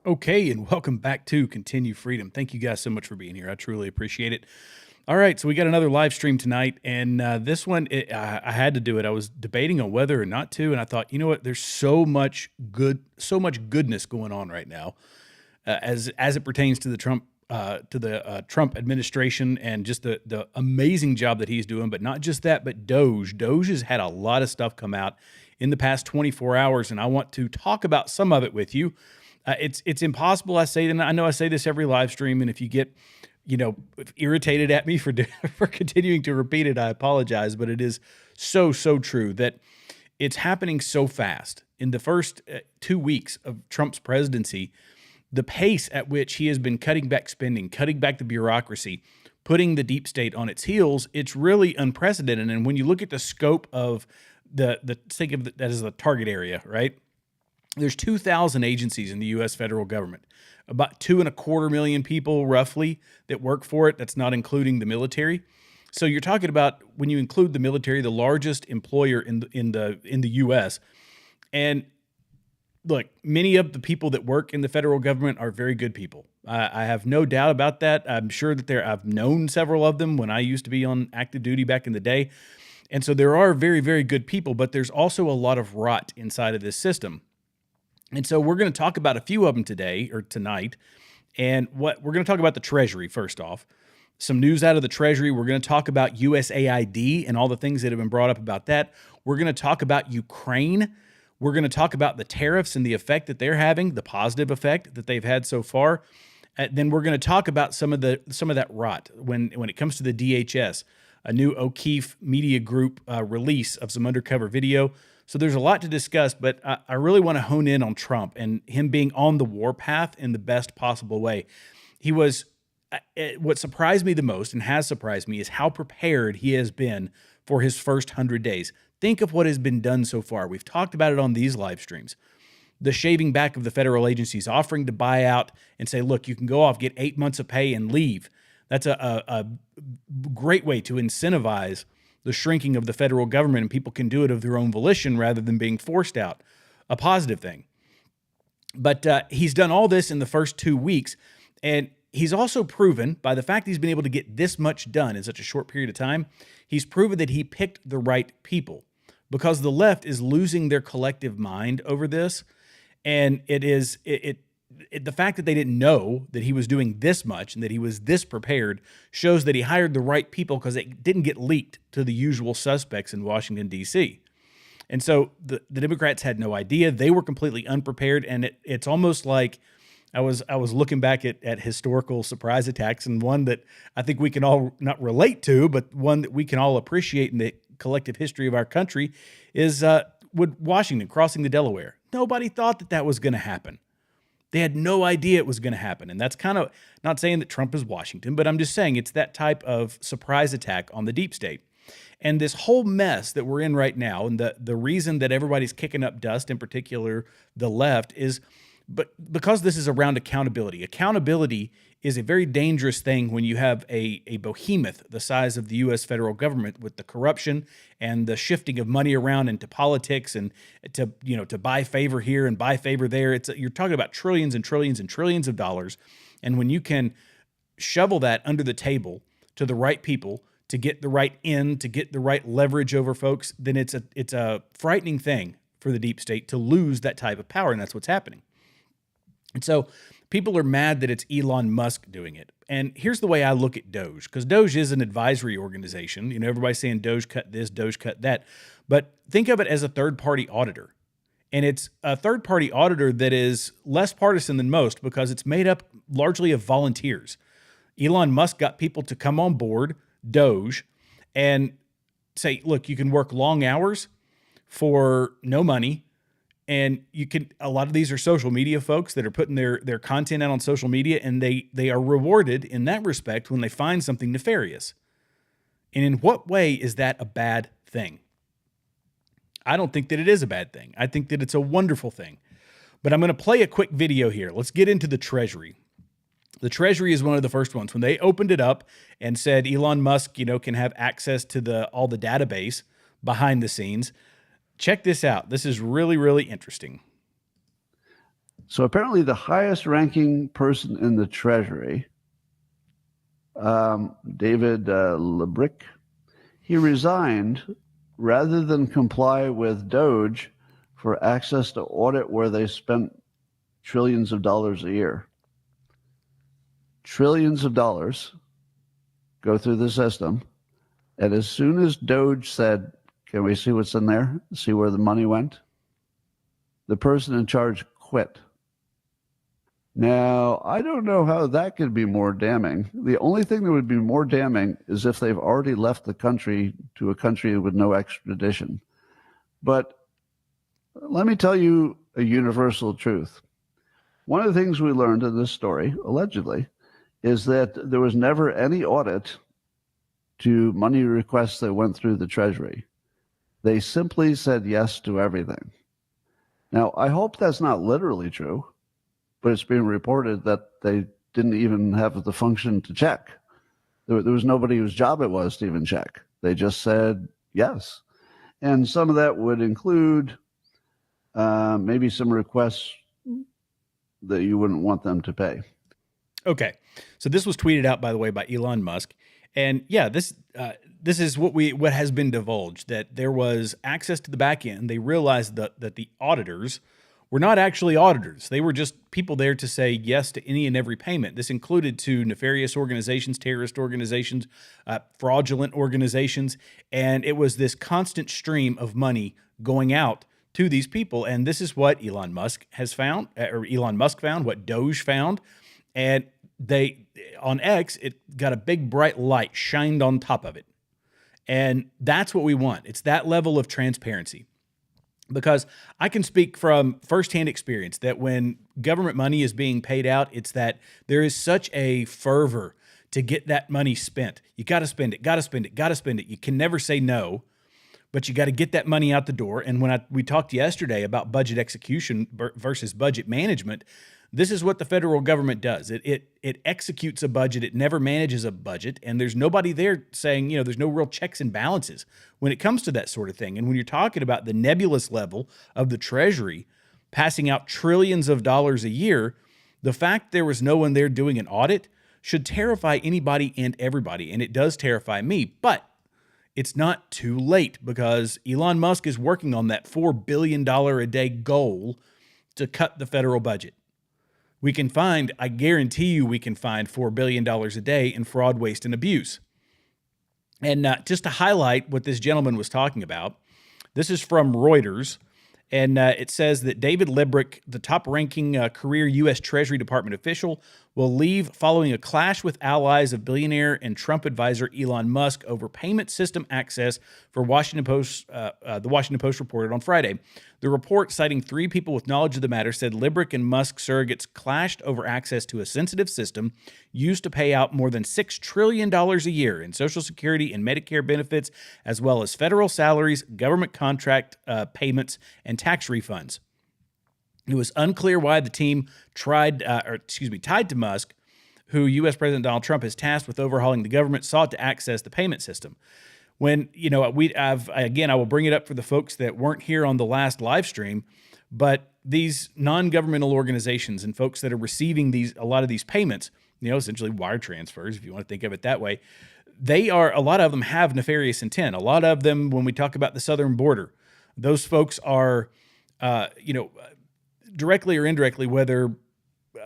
Okay, and welcome back to Continue Freedom. Thank you guys so much for being here. I truly appreciate it. All right, so we got another live stream tonight, and this one, I had to do it. I was debating on whether or not to, and I thought, you know what? There's so much goodness going on right now, as it pertains to the Trump administration and just the amazing job that he's doing. But not just that, but Doge has had a lot of stuff come out in the past 24 hours, and I want to talk about some of it with you. It's impossible. I know I say this every live stream, and if you get, irritated at me for continuing to repeat it, I apologize. But it is so true that it's happening so fast. In the first 2 weeks of Trump's presidency, the pace at which he has been cutting back spending, cutting back the bureaucracy, putting the deep state on its heels, it's really unprecedented. And when you look at the scope of think of that as the target area, right? There's 2,000 agencies in the U.S. federal government, about 2.25 million people roughly that work for it. That's not including the military. So you're talking about, when you include the military, the largest employer in the U.S. And look, many of the people that work in the federal government are very good people. I have no doubt about that. I'm sure that I've known several of them when I used to be on active duty back in the day. And so there are very, very good people, but there's also a lot of rot inside of this system. And so we're going to talk about a few of them today or tonight. And we're going to talk about the Treasury first off. Some news out of the Treasury. We're going to talk about USAID and all the things that have been brought up about that. We're going to talk about Ukraine. We're going to talk about the tariffs and the effect that they're having, the positive effect that they've had so far. Then we're going to talk about some of that rot when it comes to the DHS, a new Okeefe Media Group release of some undercover video. So there's a lot to discuss, but I really want to hone in on Trump and him being on the warpath in the best possible way. He was, what surprised me the most and has surprised me is how prepared he has been for his first 100 days. Think of what has been done so far. We've talked about it on these live streams. The shaving back of the federal agencies, offering to buy out and say, look, you can go off, get 8 months of pay and leave. That's a great way to incentivize the shrinking of the federal government, and people can do it of their own volition rather than being forced out. A positive thing. But he's done all this in the first 2 weeks, and he's also proven, by the fact he's been able to get this much done in such a short period of time, he's proven that he picked the right people, because the left is losing their collective mind over this, and the fact that they didn't know that he was doing this much and that he was this prepared shows that he hired the right people, because it didn't get leaked to the usual suspects in Washington, D.C. And so the Democrats had no idea. They were completely unprepared, and it's almost like I was looking back at historical surprise attacks, and one that I think we can all not relate to, but one that we can all appreciate in the collective history of our country is with Washington crossing the Delaware. Nobody thought that was going to happen. They had no idea it was going to happen. And that's kind of not saying that Trump is Washington, but I'm just saying it's that type of surprise attack on the deep state. And this whole mess that we're in right now, and the reason that everybody's kicking up dust, in particular the left, is because this is around accountability. Accountability is a very dangerous thing when you have a behemoth the size of the U.S. federal government, with the corruption and the shifting of money around into politics and to buy favor here and buy favor there. You're talking about trillions and trillions and trillions of dollars. And when you can shovel that under the table to the right people to get the right in, to get the right leverage over folks, then it's a frightening thing for the deep state to lose that type of power. And that's what's happening. And so people are mad that it's Elon Musk doing it. And here's the way I look at Doge, because Doge is an advisory organization. Everybody's saying Doge cut this, Doge cut that. But think of it as a third-party auditor. And it's a third-party auditor that is less partisan than most, because it's made up largely of volunteers. Elon Musk got people to come on board Doge and say, look, you can work long hours for no money. And a lot of these are social media folks that are putting their content out on social media, and they are rewarded in that respect when they find something nefarious. And in what way is that a bad thing? I don't think that it is a bad thing. I think that it's a wonderful thing. But I'm going to play a quick video here. Let's get into the Treasury. The Treasury is one of the first ones. When they opened it up and said Elon Musk, can have access to all the database, behind the scenes. Check this out. This is really, really interesting. So apparently the highest ranking person in the Treasury, David Lebrick, he resigned rather than comply with DOJ for access to audit where they spent trillions of dollars a year. Trillions of dollars go through the system. And as soon as DOJ said, can we see what's in there? See where the money went? The person in charge quit. Now, I don't know how that could be more damning. The only thing that would be more damning is if they've already left the country to a country with no extradition. But let me tell you a universal truth. One of the things we learned in this story, allegedly, is that there was never any audit to money requests that went through the Treasury. They simply said yes to everything. Now, I hope that's not literally true, but it's being reported that they didn't even have the function to check. There was nobody whose job it was to even check. They just said yes. And some of that would include maybe some requests that you wouldn't want them to pay. Okay. So this was tweeted out, by the way, by Elon Musk. And yeah, this is what has been divulged, that there was access to the back end. They realized that the auditors were not actually auditors. They were just people there to say yes to any and every payment. This included to nefarious organizations, terrorist organizations, fraudulent organizations. And it was this constant stream of money going out to these people. And this is what Elon Musk found, what Doge found. And on X, it got a big bright light shined on top of it. And that's what we want. It's that level of transparency. Because I can speak from firsthand experience that when government money is being paid out, it's that there is such a fervor to get that money spent. You got to spend it, got to spend it, got to spend it. You can never say no, but you got to get that money out the door. And when we talked yesterday about budget execution versus budget management, this is what the federal government does. It executes a budget. It never manages a budget. And there's nobody there saying, there's no real checks and balances when it comes to that sort of thing. And when you're talking about the nebulous level of the Treasury passing out trillions of dollars a year, the fact there was no one there doing an audit should terrify anybody and everybody. And it does terrify me. But it's not too late, because Elon Musk is working on that $4 billion a day goal to cut the federal budget. I guarantee you we can find $4 billion a day in fraud, waste, and abuse. And just to highlight what this gentleman was talking about, this is from Reuters, and it says that David Lebrick, the top-ranking career U.S. Treasury Department official, will leave following a clash with allies of billionaire and Trump advisor Elon Musk over payment system access for the Washington Post reported on Friday. The report, citing 3 people with knowledge of the matter, said Lebrick and Musk surrogates clashed over access to a sensitive system used to pay out more than $6 trillion a year in Social Security and Medicare benefits, as well as federal salaries, government contract payments, and tax refunds. It was unclear why the team tied to Musk, who U.S. President Donald Trump has tasked with overhauling the government, sought to access the payment system. When, I will bring it up for the folks that weren't here on the last live stream, but these non-governmental organizations and folks that are receiving a lot of these payments, essentially wire transfers, if you want to think of it that way, a lot of them have nefarious intent. A lot of them, when we talk about the southern border, those folks are, directly or indirectly, whether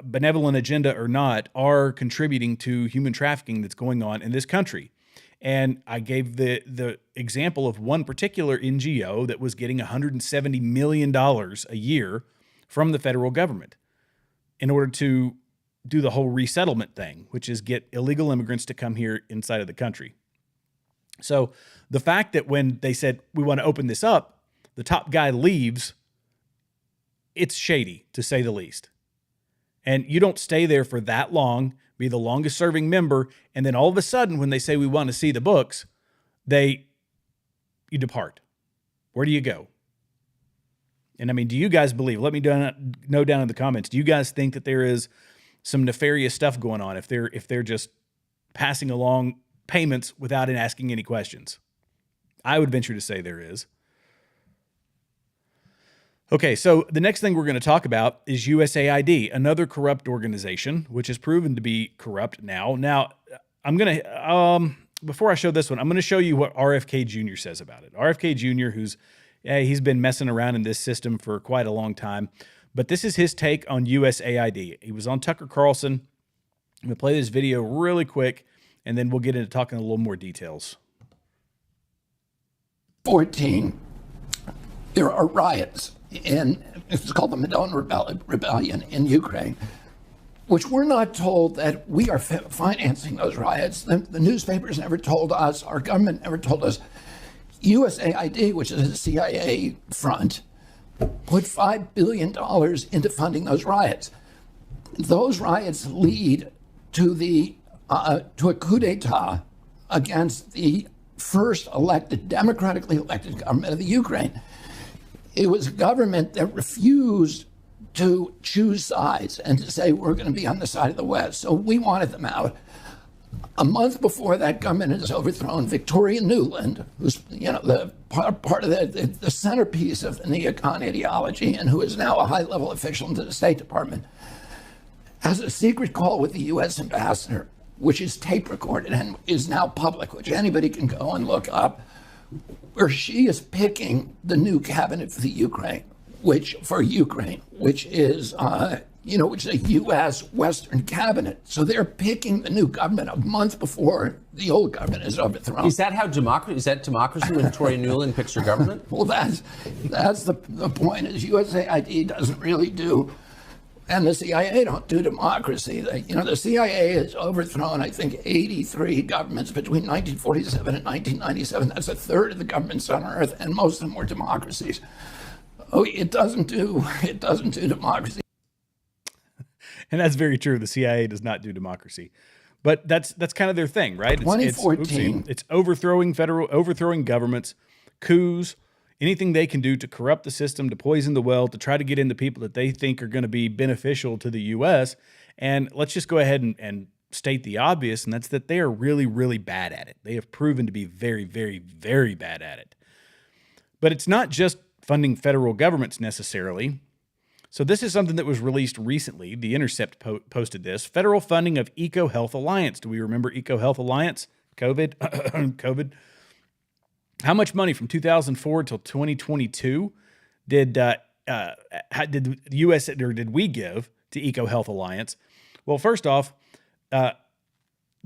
benevolent agenda or not, are contributing to human trafficking that's going on in this country. And I gave the example of one particular NGO that was getting $170 million a year from the federal government in order to do the whole resettlement thing, which is get illegal immigrants to come here inside of the country. So the fact that when they said, we want to open this up, the top guy leaves, it's shady, to say the least. And you don't stay there for that long, be the longest serving member, and then all of a sudden, when they say we want to see the books, you depart. Where do you go? And I mean, do you guys believe, let me know down in the comments, do you guys think that there is some nefarious stuff going on if they're just passing along payments without asking any questions? I would venture to say there is. Okay, so the next thing we're going to talk about is USAID, another corrupt organization, which has proven to be corrupt now. Now, I'm going to, before I show this one, I'm going to show you what RFK Jr. says about it. RFK Jr., he's been messing around in this system for quite a long time, but this is his take on USAID. He was on Tucker Carlson. I'm going to play this video really quick, and then we'll get into talking a little more details. 14, there are riots it's called the Maidan Rebellion in Ukraine, which we're not told that we are financing those riots. The newspapers never told us, our government never told us. USAID, which is a CIA front, put $5 billion into funding those riots. Those riots lead to a coup d'etat against the first democratically elected government of the Ukraine. It was a government that refused to choose sides and to say, we're going to be on the side of the West. So we wanted them out. A month before that government is overthrown, Victoria Nuland, who's the part of the centerpiece of the neocon ideology and who is now a high-level official in the State Department, has a secret call with the U.S. ambassador, which is tape recorded and is now public, which anybody can go and look up, where she is picking the new cabinet for the Ukraine, which is a U.S. Western cabinet. So they're picking the new government a month before the old government is overthrown. Is that how democracy? Is that democracy when Victoria Nuland picks her government? Well, that's the point. Is USAID doesn't really do, and the CIA don't do democracy. The CIA has overthrown, I think, 83 governments between 1947 and 1997. That's a third of the governments on Earth, and most of them were democracies. Oh, it doesn't do democracy. And that's very true. The CIA does not do democracy, but that's kind of their thing, right? 2014, it's overthrowing governments, coups, anything they can do to corrupt the system, to poison the well, to try to get in the people that they think are going to be beneficial to the U.S. And let's just go ahead and state the obvious, and that's that they are really, really bad at it. They have proven to be very, very, very bad at it. But it's not just funding federal governments necessarily. So this is something that was released recently. The Intercept posted this. Federal funding of EcoHealth Alliance. Do we remember EcoHealth Alliance? COVID. How much money from 2004 till 2022 did the U.S. or did we give to EcoHealth Alliance? Well, first off,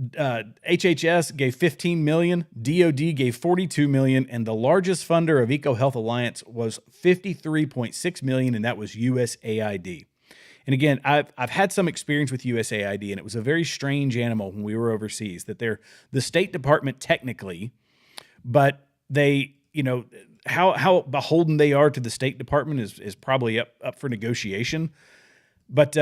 HHS gave $15 million, DOD gave $42 million, and the largest funder of EcoHealth Alliance was $53.6 million, and that was USAID. And again, I've had some experience with USAID, and it was a very strange animal when we were overseas, that they're the State Department technically, but they, how beholden they are to the State Department is probably up for negotiation. But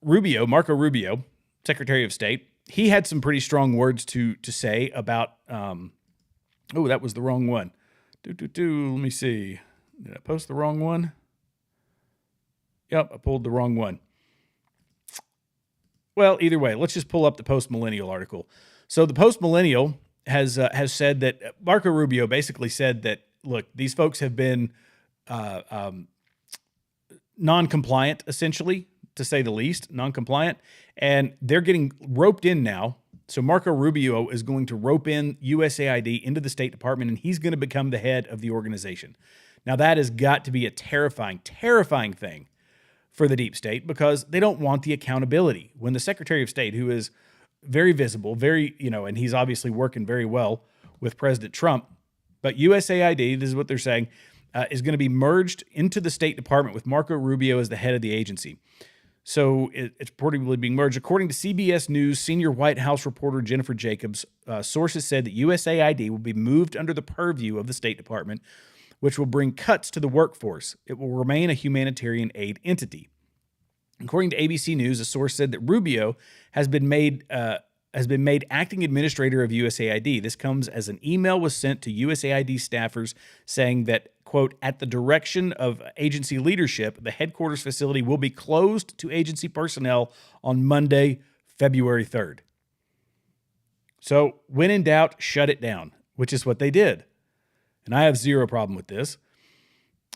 Marco Rubio, Secretary of State, he had some pretty strong words to say about, that was the wrong one. Let me see. Did I post the wrong one? Yep, I pulled the wrong one. Well, either way, let's just pull up the Post-Millennial article. So the Post-Millennial has said that Marco Rubio basically said that, look, these folks have been non-compliant, essentially, to say the least, non-compliant, and they're getting roped in now. So Marco Rubio is going to rope in USAID into the State Department, and he's going to become the head of the organization. Now, that has got to be a terrifying, terrifying thing for the deep state, because they don't want the accountability. When the Secretary of State, who is very visible, and he's obviously working very well with President Trump, but USAID, this is what they're saying, is going to be merged into the State Department with Marco Rubio as the head of the agency. So it's reportedly being merged. According to CBS News, senior White House reporter Jennifer Jacobs, sources said that USAID will be moved under the purview of the State Department, which will bring cuts to the workforce. It will remain a humanitarian aid entity. According to ABC News, a source said that Rubio has been made acting administrator of USAID. This comes as an email was sent to USAID staffers saying that, quote, at the direction of agency leadership, the headquarters facility will be closed to agency personnel on Monday, February 3rd. So when in doubt, shut it down, which is what they did. and I have zero problem with this.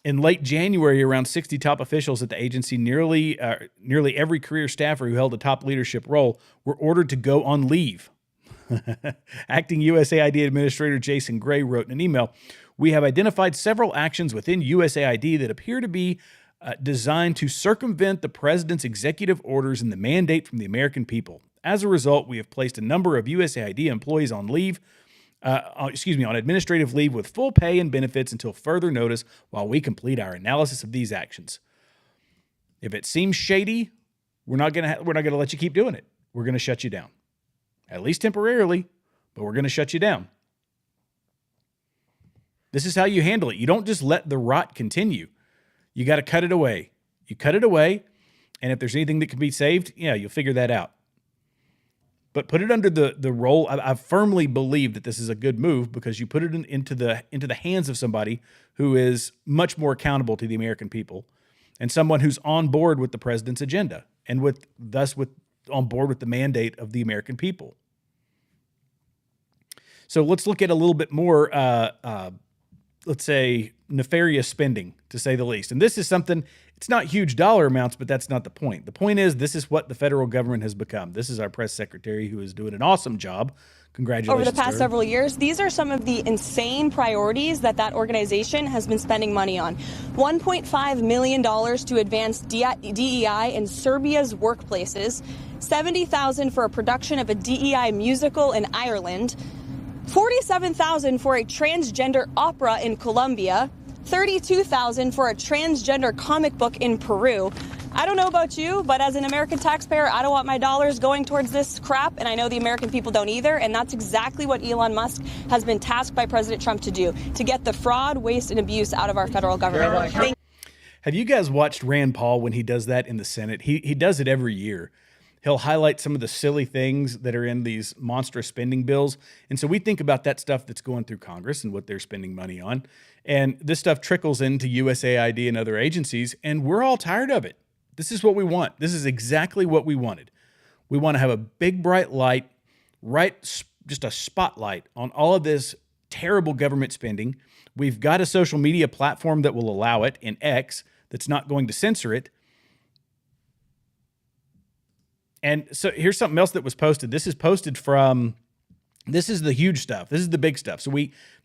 In late January, around 60 top officials at the agency, nearly every career staffer who held a top leadership role, were ordered to go on leave. Acting USAID Administrator Jason Gray wrote in an email, "We have identified several actions within USAID that appear to be designed to circumvent the president's executive orders and the mandate from the American people. As a result, we have placed a number of USAID employees on leave, on administrative leave with full pay and benefits until further notice while we complete our analysis of these actions. If it seems shady, we're not gonna let you keep doing it. We're gonna shut you down, at least temporarily, but we're gonna shut you down." This is how you handle it. You don't just let the rot continue. You got to cut it away. You cut it away, and if there's anything that can be saved, yeah, you'll figure that out. But put it under the role. I firmly believe that this is a good move because you put it into the hands of somebody who is much more accountable to the American people, and someone who's on board with the president's agenda and thus on board with the mandate of the American people. So let's look at a little bit more, let's say, nefarious spending, to say the least. And this is something, it's not huge dollar amounts, but that's not the point. The point is, this is what the federal government has become. This is our press secretary, who is doing an awesome job. Congratulations. Over the past several years, these are some of the insane priorities that organization has been spending money on. $1.5 million to advance DEI in Serbia's workplaces, $70,000 for a production of a DEI musical in Ireland, $47,000 for a transgender opera in Colombia, $32,000 for a transgender comic book in Peru. I don't know about you, but as an American taxpayer, I don't want my dollars going towards this crap, and I know the American people don't either, and that's exactly what Elon Musk has been tasked by President Trump to do, to get the fraud, waste, and abuse out of our federal government. Have you guys watched Rand Paul when he does that in the Senate? He does it every year. He'll highlight some of the silly things that are in these monstrous spending bills. And so we think about that stuff that's going through Congress and what they're spending money on. And this stuff trickles into USAID and other agencies, and we're all tired of it. This is what we want. This is exactly what we wanted. We want to have a big, bright light, just a spotlight on all of this terrible government spending. We've got a social media platform that will allow it in X that's not going to censor it. And so here's something else that was posted. This is posted from, this is the huge stuff. This is the big stuff. So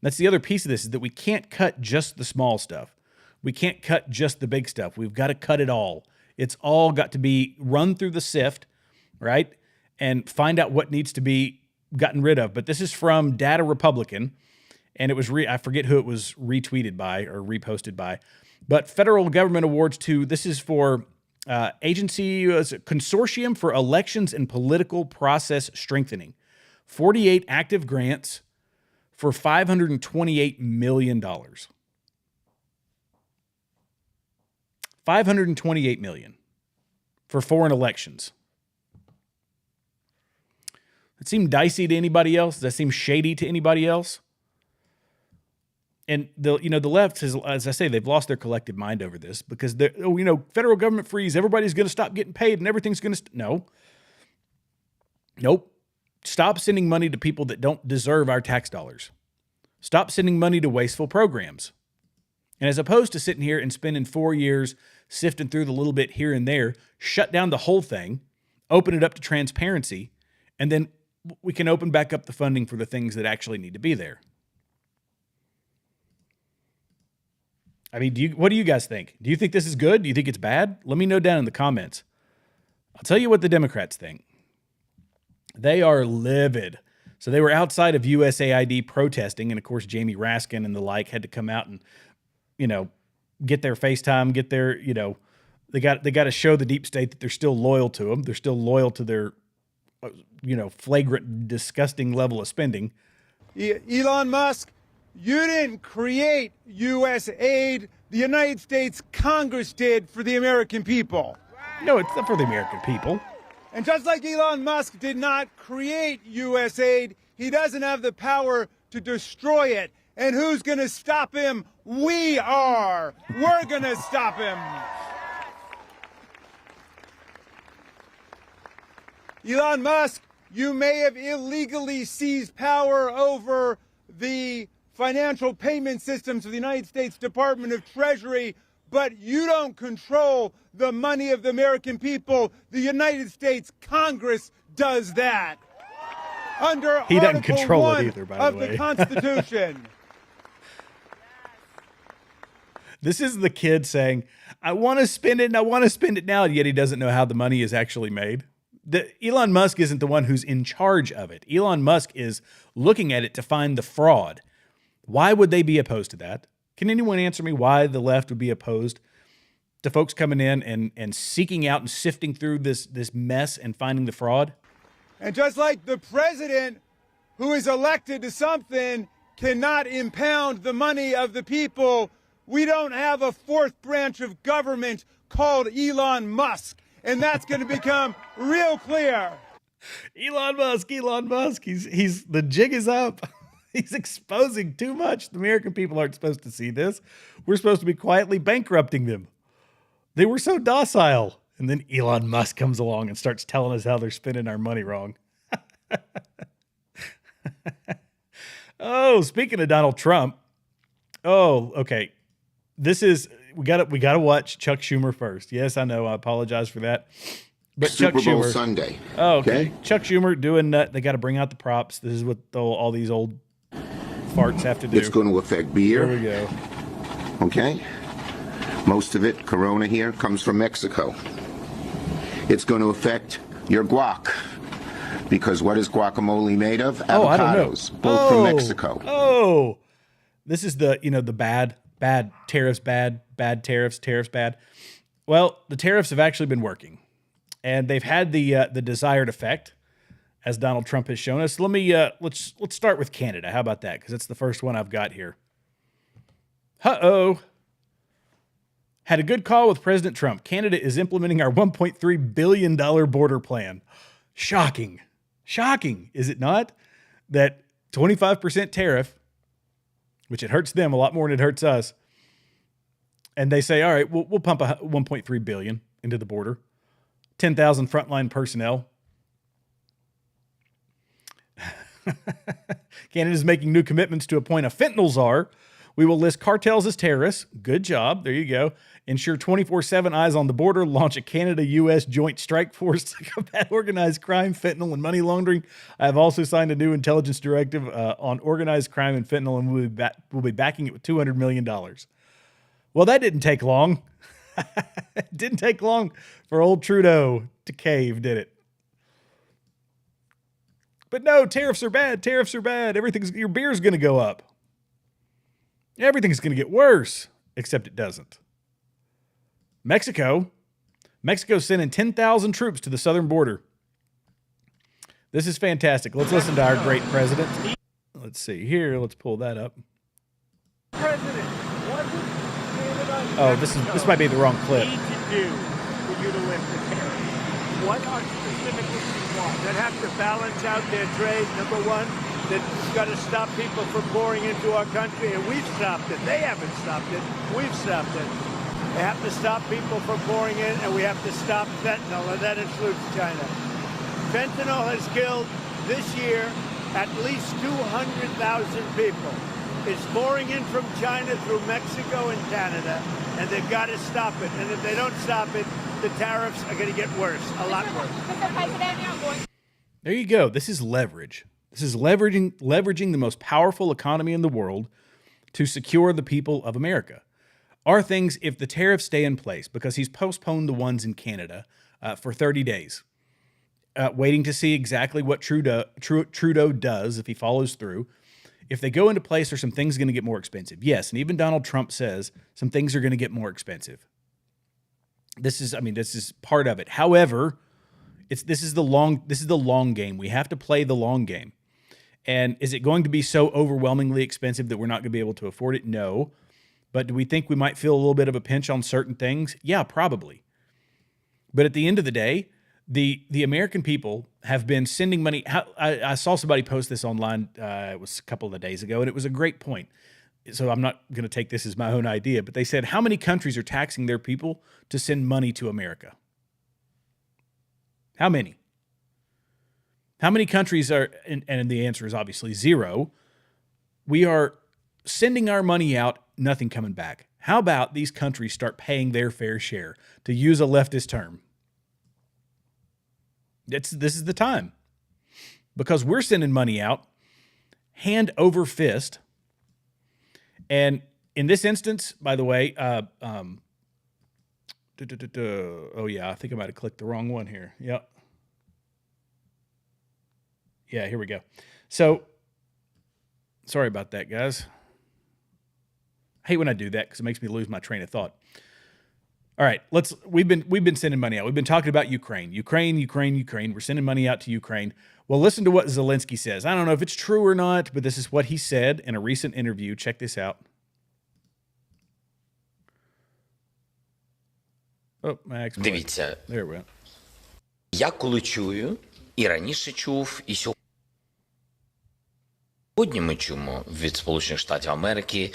that's the other piece of this, is that we can't cut just the small stuff. We can't cut just the big stuff. We've got to cut it all. It's all got to be run through the sift, right? And find out what needs to be gotten rid of. But this is from Data Republican, and it was, I forget who it was retweeted by or reposted by, but federal government awards to, this is for agency, Consortium for Elections and Political Process Strengthening. 48 active grants for $528 million. $528 million for foreign elections. That seem dicey to anybody else? Does that seem shady to anybody else? And the left has, as I say, they've lost their collective mind over this because federal government freeze, everybody's going to stop getting paid and everything's going to nope. Stop sending money to people that don't deserve our tax dollars. Stop sending money to wasteful programs. And as opposed to sitting here and spending 4 years sifting through the little bit here and there, shut down the whole thing, open it up to transparency, and then we can open back up the funding for the things that actually need to be there. I mean, what do you guys think? Do you think this is good? Do you think it's bad? Let me know down in the comments. I'll tell you what the Democrats think. They are livid. So they were outside of USAID protesting, and of course, Jamie Raskin and the like had to come out and, get their FaceTime, get their, they got to show the deep state that they're still loyal to them. They're still loyal to their, flagrant, disgusting level of spending. Elon Musk, you didn't create USAID. The United States Congress did for the American people. No, it's not for the American people. And just like Elon Musk did not create USAID, he doesn't have the power to destroy it. And who's going to stop him? We are. We're going to stop him. Elon Musk, you may have illegally seized power over the financial payment systems of the United States Department of Treasury, but you don't control the money of the American people. The United States Congress does that. Under He doesn't Article control it 1 either, by of the the way. Constitution. This is the kid saying, I want to spend it and I want to spend it now, and yet he doesn't know how the money is actually made. Elon Musk isn't the one who's in charge of it. Elon Musk is looking at it to find the fraud. Why would they be opposed to that? Can anyone answer me why the left would be opposed to folks coming in and seeking out and sifting through this mess and finding the fraud? And just like the president who is elected to something cannot impound the money of the people, we don't have a fourth branch of government called Elon Musk. And that's going to become real clear. Elon Musk. He's the jig is up. He's exposing too much. The American people aren't supposed to see this. We're supposed to be quietly bankrupting them. They were so docile. And then Elon Musk comes along and starts telling us how they're spending our money wrong. Oh, speaking of Donald Trump. Oh, okay. We gotta watch Chuck Schumer first. Yes, I know. I apologize for that. But Super Chuck Bowl Schumer, Sunday. Oh, okay. Chuck Schumer doing that. They got to bring out the props. This is what all these old farts have to do. It's going to affect beer. Here we go. Okay. Most of it, Corona here, comes from Mexico. It's going to affect your guac. Because what is guacamole made of? Oh, I don't know. Avocados, both from Mexico. Oh, this is the bad tariffs, bad tariffs bad. Well, the tariffs have actually been working, and they've had the desired effect, as Donald Trump has shown us. Let me let's start with Canada. How about that? Because it's the first one I've got here. Had a good call with President Trump. Canada is implementing our $1.3 billion border plan. Shocking, is it not? That 25% tariff, which it hurts them a lot more than it hurts us. And they say, all right, we'll pump a $1.3 billion into the border, 10,000 frontline personnel. Canada's making new commitments to appoint a fentanyl czar. We will list cartels as terrorists. Good job. There you go. Ensure 24/7 eyes on the border. Launch a Canada-U.S. joint strike force to combat organized crime, fentanyl, and money laundering. I have also signed a new intelligence directive on organized crime and fentanyl, and we'll be backing it with $200 million. Well, that didn't take long. It didn't take long for old Trudeau to cave, did it? But no, tariffs are bad. Your beer's going to go up. Everything's going to get worse, except it doesn't. Mexico's sending 10,000 troops to the southern border. This is fantastic. Let's listen to our great president. Let's see here. Let's pull that up. President, what does Canada Oh, this might be the wrong clip. need to do for you to lift the tariffs? What are specific things you want? That have to balance out their trade, number one. That's got to stop people from pouring into our country, and we've stopped it. They haven't stopped it. We've stopped it. They have to stop people from pouring in, and we have to stop fentanyl, and that includes China. Fentanyl has killed this year at least 200,000 people. It's pouring in from China through Mexico and Canada, and they've got to stop it. And if they don't stop it, the tariffs are going to get worse, a lot worse. Mr. President, There you go. This is leverage. This is leveraging the most powerful economy in the world to secure the people of America. Are things, if the tariffs stay in place, because he's postponed the ones in Canada for 30 days, waiting to see exactly what Trudeau does if he follows through. If they go into place, are some things going to get more expensive? Yes, and even Donald Trump says some things are going to get more expensive. This is part of it. However, this is the long game. We have to play the long game. And is it going to be so overwhelmingly expensive that we're not going to be able to afford it? No. But do we think we might feel a little bit of a pinch on certain things? Yeah, probably. But at the end of the day, the American people have been sending money. I saw somebody post this online. It was a couple of days ago, and it was a great point. So I'm not going to take this as my own idea, but they said, how many countries are taxing their people to send money to America? How many? How many countries are, and the answer is obviously zero. We are sending our money out, nothing coming back. How about these countries start paying their fair share, to use a leftist term? This is the time. Because we're sending money out, hand over fist. And in this instance, by the way, oh yeah, I think I might have clicked the wrong one here. Yep. Yeah, here we go. So, sorry about that, guys. I hate when I do that because it makes me lose my train of thought. All right, we've been sending money out. We've been talking about Ukraine. We're sending money out to Ukraine. Well, listen to what Zelensky says. I don't know if it's true or not, but this is what he said in a recent interview. Check this out. Oh, my exploit. Дивіться, There we go. я коли чую, і раніше чув, і сьогодні ми чуємо від Сполучених Штатів Америки,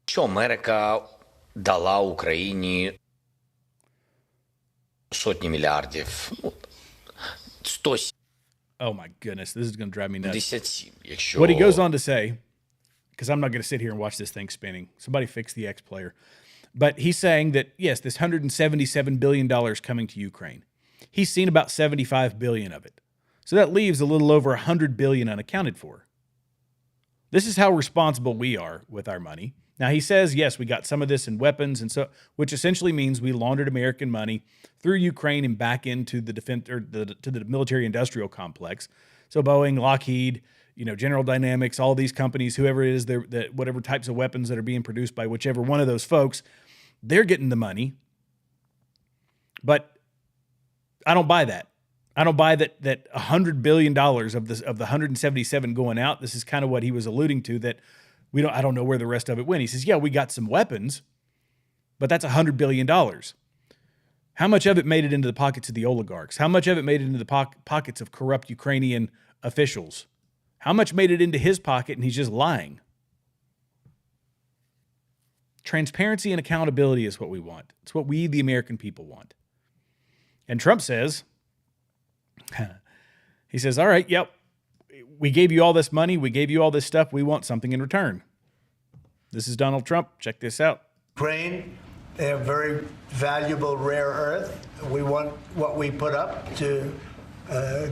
що Америка дала Україні сотні мільярдів, 170, Oh my goodness, this is going to drive me nuts. якщо... What he goes on to say, because I'm not going to sit here and watch this thing spinning. Somebody fix the X player. But he's saying that, yes, this $177 billion coming to Ukraine. He's seen about $75 billion of it. So that leaves a little over $100 billion unaccounted for. This is how responsible we are with our money. Now, he says, yes, we got some of this in weapons, and so, which essentially means we laundered American money through Ukraine and back into the defense, or to the military-industrial complex. So Boeing, Lockheed, General Dynamics, all these companies, whoever it is, whatever types of weapons that are being produced by whichever one of those folks, they're getting the money. But I don't buy that. I don't buy that $100 billion of the 177 going out. This is kind of what he was alluding to, that I don't know where the rest of it went. He says, yeah, we got some weapons, but that's $100 billion. How much of it made it into the pockets of the oligarchs? How much of it made it into the pockets of corrupt Ukrainian officials? How much made it into his pocket and he's just lying? Transparency and accountability is what we want. It's what we, the American people, want. And Trump says, he says, all right, yep, we gave you all this money. We gave you all this stuff. We want something in return. This is Donald Trump. Check this out. Ukraine, they have very valuable rare earth. We want what we put up to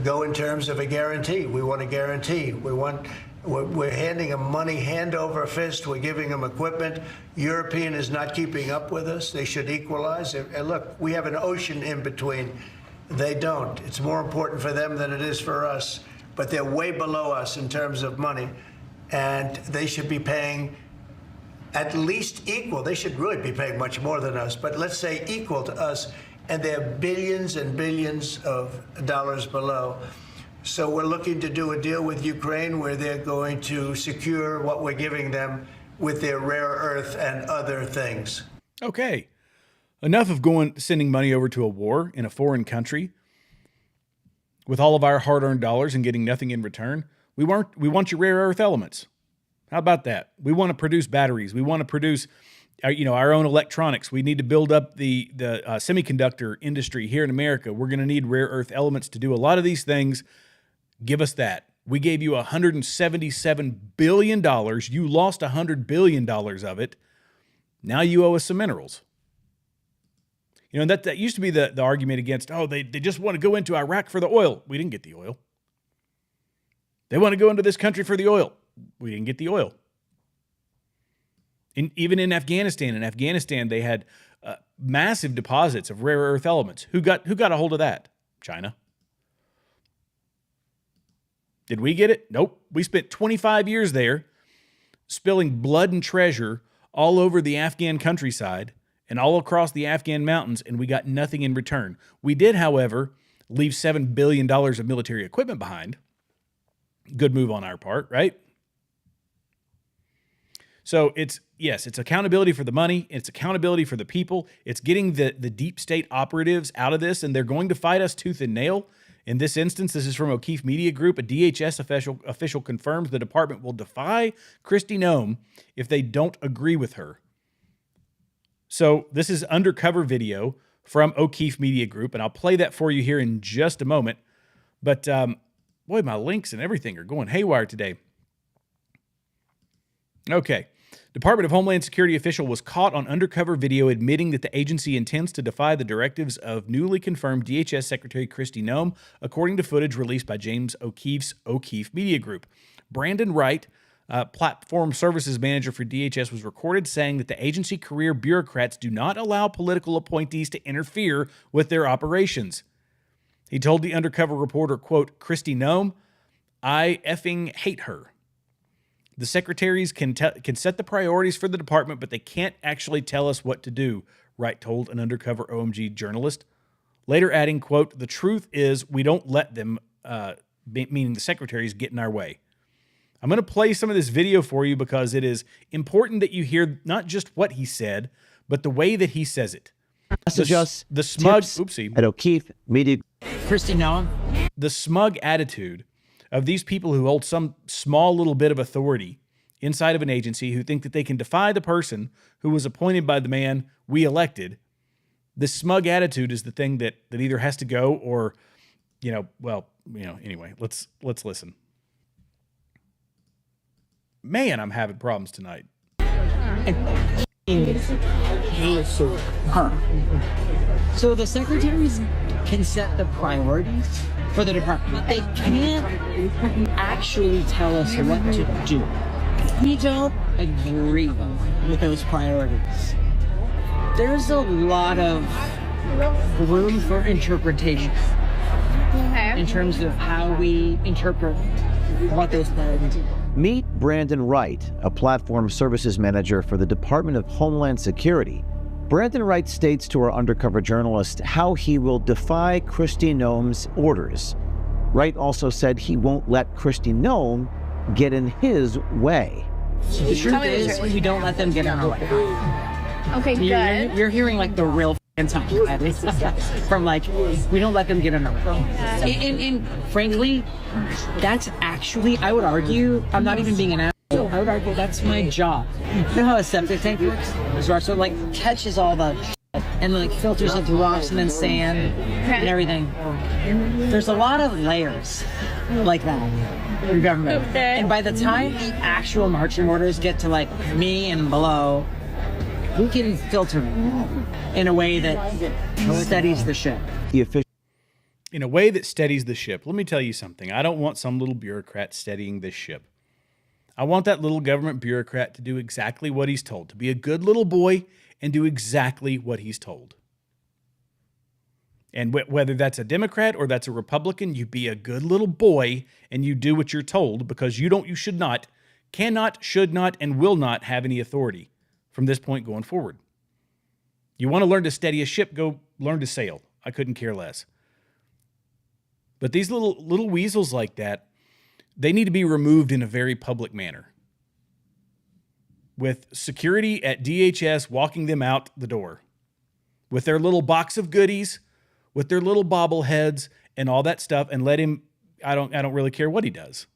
go in terms of a guarantee. We want a guarantee. We're handing them money hand over fist. We're giving them equipment. European is not keeping up with us. They should equalize. And look, we have an ocean in between. They don't. It's more important for them than it is for us. But they're way below us in terms of money. And they should be paying at least equal. They should really be paying much more than us. But let's say equal to us. And they're billions and billions of dollars below. So we're looking to do a deal with Ukraine where they're going to secure what we're giving them with their rare earth and other things. Okay. Enough of sending money over to a war in a foreign country with all of our hard-earned dollars and getting nothing in return. We want your rare earth elements. How about that? We want to produce batteries. We want to produce our own electronics. We need to build up the semiconductor industry here in America. We're going to need rare earth elements to do a lot of these things. Give us that. We gave you $177 billion. You lost $100 billion of it. Now you owe us some minerals. That used to be the argument against, they just want to go into Iraq for the oil. We didn't get the oil. They want to go into this country for the oil. We didn't get the oil. Even in Afghanistan, they had massive deposits of rare earth elements. Who got a hold of that? China. Did we get it? Nope. We spent 25 years there spilling blood and treasure all over the Afghan countryside and all across the Afghan mountains, and we got nothing in return. We did, however, leave $7 billion of military equipment behind. Good move on our part, right? So it's accountability for the money. It's accountability for the people. It's getting the deep state operatives out of this, and they're going to fight us tooth and nail. In this instance, this is from Okeefe Media Group. A DHS official confirms the department will defy Kristi Noem if they don't agree with her. So this is undercover video from Okeefe Media Group, and I'll play that for you here in just a moment. But boy, my links and everything are going haywire today. Okay. Department of Homeland Security official was caught on undercover video admitting that the agency intends to defy the directives of newly confirmed DHS Secretary Kristi Noem, according to footage released by James O'Keefe's Okeefe Media Group. Brandon Wright, platform services manager for DHS, was recorded saying that the agency career bureaucrats do not allow political appointees to interfere with their operations. He told the undercover reporter, quote, Kristi Noem, I effing hate her. The secretaries can set the priorities for the department, but they can't actually tell us what to do, Wright told an undercover OMG journalist. Later adding, quote, the truth is we don't let them, meaning the secretaries, get in our way. I'm going to play some of this video for you because it is important that you hear not just what he said, but the way that he says it. The smug, at Okeefe Media. Kristi Noem. The smug attitude of these people who hold some small little bit of authority inside of an agency, who think that they can defy the person who was appointed by the man we elected. This smug attitude is the thing that either has to go or, anyway, let's listen. Man, I'm having problems tonight. So the secretaries can set the priorities for the department. They can't actually tell us what to do. We don't agree with those priorities. There's a lot of room for interpretation in terms of how we interpret what those priorities are. Meet Brandon Wright, a platform services manager for the Department of Homeland Security. Brandon Wright states to our undercover journalist how he will defy Kristi Noem's orders. Wright also said he won't let Kristi Noem get in his way. The truth is, we don't let them get in our way. Okay, good. You're hearing like the real time from like, we don't let them get in our way. And frankly, that's actually, I would argue, I'm not even being an asshole, I would argue that's my job. You know how a septic tank works? So it like catches all the and like filters it through rocks and then sand and everything. There's a lot of layers like that in government. Okay. And by the time the actual marching orders get to like me and below, we can filter it in a way that steadies the ship. In a way that steadies the ship. Let me tell you something. I don't want some little bureaucrat steadying this ship. I want that little government bureaucrat to do exactly what he's told, to be a good little boy and do exactly what he's told. And whether that's a Democrat or that's a Republican, you be a good little boy and you do what you're told, because you should not, cannot, should not, and will not have any authority from this point going forward. You want to learn to steady a ship, go learn to sail. I couldn't care less. But these little weasels like that, they need to be removed in a very public manner, with security at DHS walking them out the door with their little box of goodies, with their little bobbleheads and all that stuff, and let him, I don't really care what he does.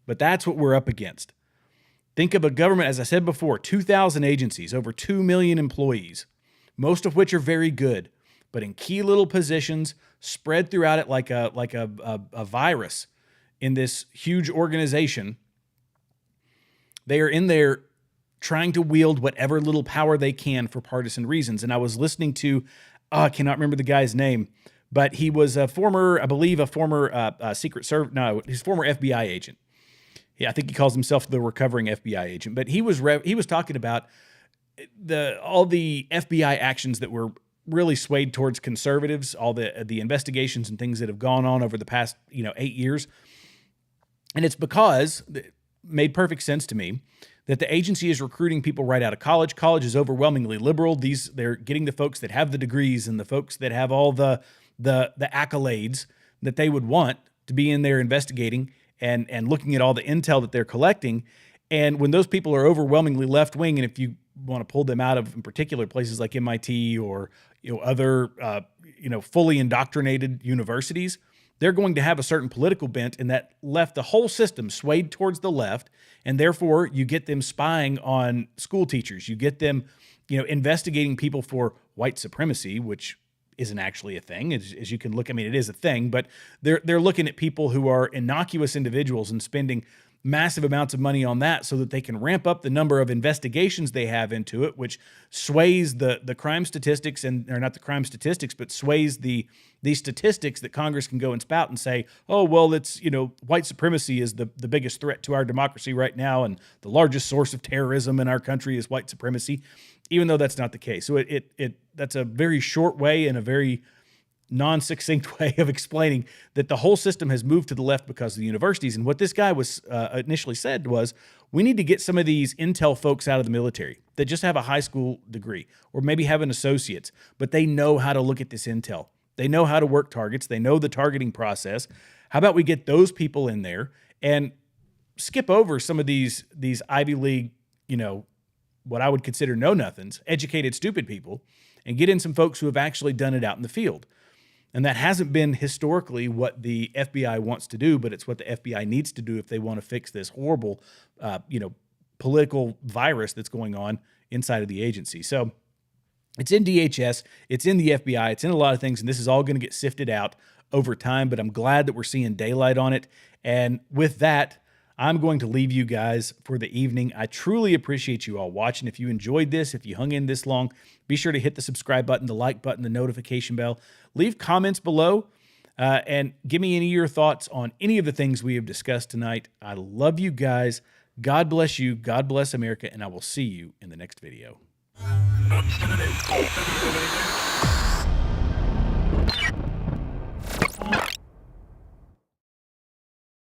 But that's what we're up against. Think of a government, as I said before, 2,000 agencies, over 2 million employees, most of which are very good, but in key little positions spread throughout it like a virus in this huge organization. They are in there trying to wield whatever little power they can for partisan reasons. And I was listening to, I cannot remember the guy's name, but he was a former, I believe, he's former FBI agent. Yeah, I think he calls himself the recovering FBI agent. But he was talking about all the FBI actions that were really swayed towards conservatives, all the investigations and things that have gone on over the past 8 years. And it's because it made perfect sense to me that the agency is recruiting people right out of college. College is overwhelmingly liberal. They're getting the folks that have the degrees and the folks that have all the accolades that they would want to be in there investigating and looking at all the intel that they're collecting. And when those people are overwhelmingly left-wing, and if you want to pull them out of, in particular, places like MIT or other fully indoctrinated universities, they're going to have a certain political bent, and that left the whole system swayed towards the left, and therefore you get them spying on school teachers. You get them, investigating people for white supremacy, which isn't actually a thing, as you can look. I mean, it is a thing, but they're looking at people who are innocuous individuals and spending massive amounts of money on that so that they can ramp up the number of investigations they have into it, which sways the crime statistics or not the crime statistics, but sways the statistics that Congress can go and spout and say, oh, well, it's, white supremacy is the biggest threat to our democracy right now. And the largest source of terrorism in our country is white supremacy, even though that's not the case. So that's a very short way and a very non-succinct way of explaining that the whole system has moved to the left because of the universities. And what this guy was initially said was, we need to get some of these intel folks out of the military that just have a high school degree or maybe have an associate's, but they know how to look at this intel. They know how to work targets. They know the targeting process. How about we get those people in there and skip over some of these Ivy League, what I would consider know-nothings, educated, stupid people, and get in some folks who have actually done it out in the field. And that hasn't been historically what the FBI wants to do, but it's what the FBI needs to do if they want to fix this horrible, political virus that's going on inside of the agency. So it's in DHS, it's in the FBI, it's in a lot of things, and this is all going to get sifted out over time, but I'm glad that we're seeing daylight on it. And with that, I'm going to leave you guys for the evening. I truly appreciate you all watching. If you enjoyed this, if you hung in this long, be sure to hit the subscribe button, the like button, the notification bell. Leave comments below and give me any of your thoughts on any of the things we have discussed tonight. I love you guys. God bless you. God bless America. And I will see you in the next video.